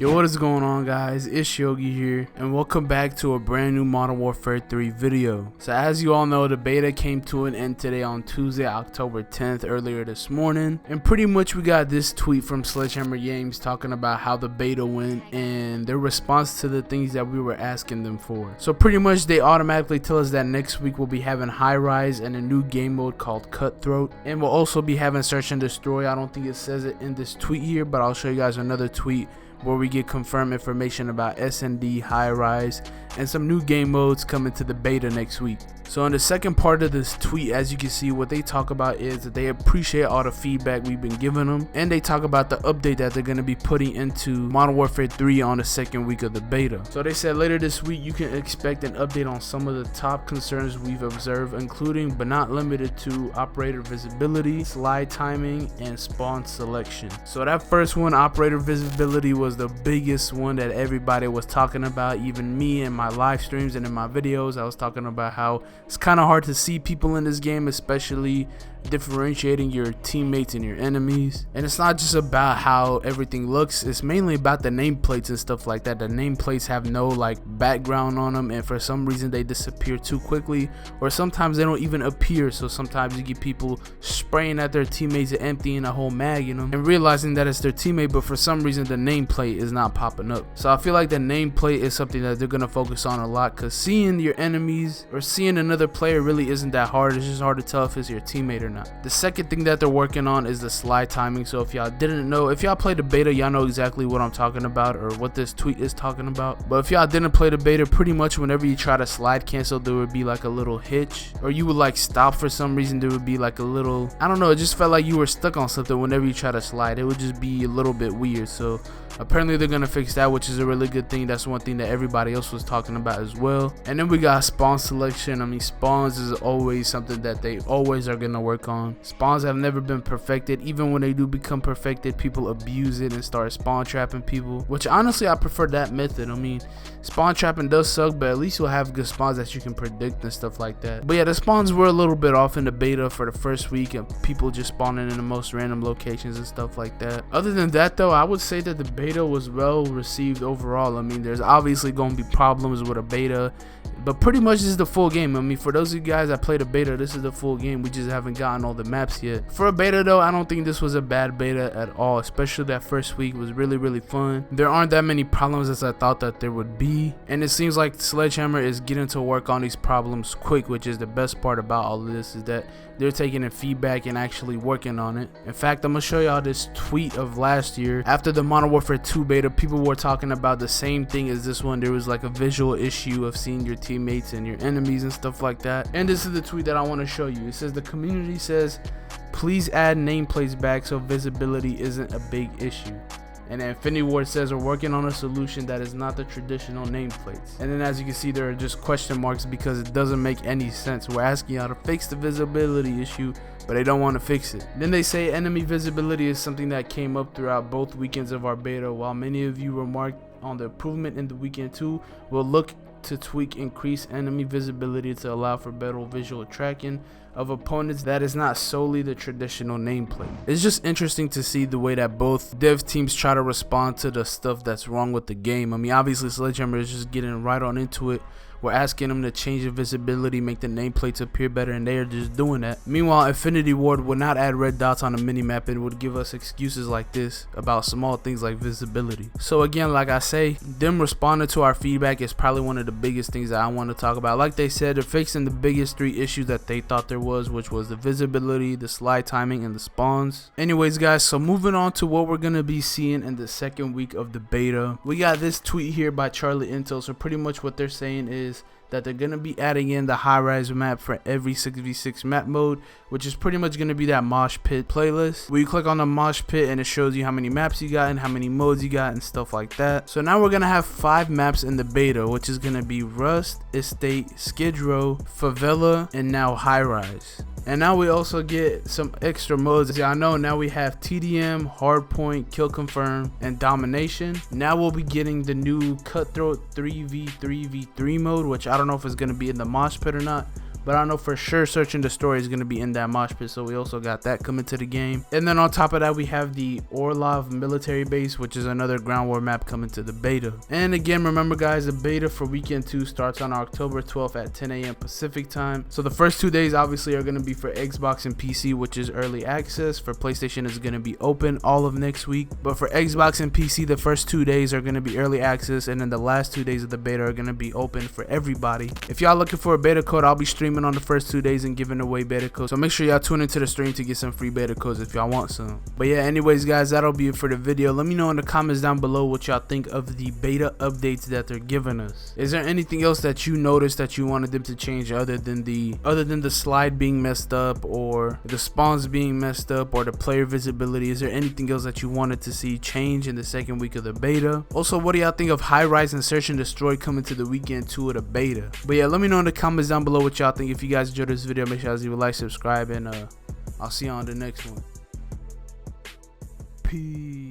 Yo, what is going on, guys? It's Yogge here, and welcome back to a brand new Modern Warfare 3 video. So as you all know, the beta came to an end today on Tuesday, October 10th, earlier this morning, and pretty much we got this tweet from Sledgehammer Games talking about how the beta went and their response to the things that we were asking them for. So pretty much they automatically tell us that next week we'll be having High Rise and a new game mode called Cutthroat, and we'll also be having Search and Destroy. I don't think it says it in this tweet here, but I'll show you guys another tweet where we get confirmed information about S&D, High Rise, and some new game modes coming to the beta next week. So in the second part of this tweet, as you can see, what they talk about is that they appreciate all the feedback we've been giving them, and they talk about the update that they're going to be putting into Modern Warfare 3 on the second week of the beta. So they said later this week you can expect an update on some of the top concerns we've observed, including but not limited to operator visibility, slide timing, and spawn selection. So that first one, operator visibility, was the biggest one that everybody was talking about. Even me in my live streams and in my videos, I was talking about how it's kind of hard to see people in this game, especially differentiating your teammates and your enemies. And it's not just about how everything looks, it's mainly about the nameplates and stuff like that. The nameplates have no like background on them, and for some reason they disappear too quickly, or sometimes they don't even appear. So sometimes you get people spraying at their teammates and emptying a whole mag in them and realizing that it's their teammate, but for some reason the nameplate is not popping up. So I feel like the nameplate is something that they're going to focus on a lot, because seeing your enemies or seeing another player really isn't that hard. It's just hard to tell if it's your teammate or not. The second thing that they're working on is the slide timing. So if y'all didn't know, if y'all played the beta, y'all know exactly what I'm talking about, or what this tweet is talking about. But if y'all didn't play the beta, pretty much whenever you try to slide cancel, there would be like a little hitch, or you would like stop for some reason. There would be like a little, I don't know, it just felt like you were stuck on something whenever you try to slide. It would just be a little bit weird. So apparently they're gonna fix that, which is a really good thing. That's one thing that everybody else was talking about as well. And then we got spawn selection. I mean, spawns is always something that they always are gonna work on. Spawns have never been perfected. Even when they do become perfected, people abuse it and start spawn trapping people, which honestly I prefer that method. I mean, spawn trapping does suck, but at least you'll have good spawns that you can predict and stuff like that. But yeah, the spawns were a little bit off in the beta for the first week, and people just spawning in the most random locations and stuff like that. Other than that though, I would say that the beta was well received overall. I mean, there's obviously going to be problems with a beta, but pretty much this is the full game. I mean, for those of you guys that played a beta, this is the full game. We just haven't gotten all the maps yet. For a beta though, I don't think this was a bad beta at all, especially that first week was really fun. There aren't that many problems as I thought that there would be, and it seems like Sledgehammer is getting to work on these problems quick, which is the best part about all of this, is that they're taking in feedback and actually working on it. In fact, I'm gonna show y'all this tweet of last year. After the Modern Warfare 2 beta, people were talking about the same thing as this one. There was like a visual issue of seeing your teammates and your enemies and stuff like that. And this is the tweet that I want to show you. It says, the community says, please add nameplates back so visibility isn't a big issue. And then Infinity Ward says, we're working on a solution that is not the traditional nameplates. And then as you can see, there are just question marks because it doesn't make any sense. We're asking y'all to fix the visibility issue, but they don't want to fix it. Then they say enemy visibility is something that came up throughout both weekends of our beta. While many of you remarked on the improvement in the weekend 2, we'll look to tweak increased enemy visibility to allow for better visual tracking of opponents that is not solely the traditional nameplate. It's just interesting to see the way that both dev teams try to respond to the stuff that's wrong with the game. I mean, obviously Sledgehammer is just getting right on into it. We're asking them to change the visibility, make the nameplates appear better, and they are just doing that. Meanwhile, Infinity Ward would not add red dots on the minimap. It would give us excuses like this about small things like visibility. So again, like I say, them responding to our feedback is probably one of the biggest things that I want to talk about. Like they said, they're fixing the biggest 3 issues that they thought there was, which was the visibility, the slide timing, and the spawns. Anyways guys, so moving on to what we're going to be seeing in the second week of the beta. We got this tweet here by Charlie Intel. So pretty much what they're saying is that they're going to be adding in the high rise map for every 6v6 map mode, which is pretty much going to be that mosh pit playlist where you click on the mosh pit and it shows you how many maps you got and how many modes you got and stuff like that. So now we're going to have 5 maps in the beta, which is going to be Rust, Estate, Skid Row, Favela, and now High Rise. And now we also get some extra modes. As y'all know, now we have TDM, Hardpoint, Kill Confirm, and Domination. Now we'll be getting the new Cutthroat 3v3v3 mode, which I don't know if it's going to be in the mosh pit or not, but I know for sure Search and Destroy is going to be in that mosh pit, so we also got that coming to the game. And then on top of that, we have the Orlov military base, which is another ground war map coming to the beta. And again, remember guys, the beta for weekend 2 starts on October 12th at 10 a.m. Pacific time. So the first 2 days obviously are going to be for Xbox and PC, which is early access. For PlayStation is going to be open all of next week, but for Xbox and PC, the first 2 days are going to be early access, and then the last 2 days of the beta are going to be open for everybody. If y'all looking for a beta code, I'll be streaming on the first 2 days and giving away beta codes, so make sure y'all tune into the stream to get some free beta codes if y'all want some. But yeah, anyways guys, that'll be it for the video. Let me know in the comments down below what y'all think of the beta updates that they're giving us. Is there anything else that you noticed that you wanted them to change other than the slide being messed up, or the spawns being messed up, or the player visibility? Is there anything else that you wanted to see change in the second week of the beta? Also, what do y'all think of High Rise and Search and Destroy coming to the weekend 2 of the beta? But yeah, let me know in the comments down below what y'all think. If you guys enjoyed this video, make sure y'all leave a like, subscribe, and I'll see you on the next one. Peace.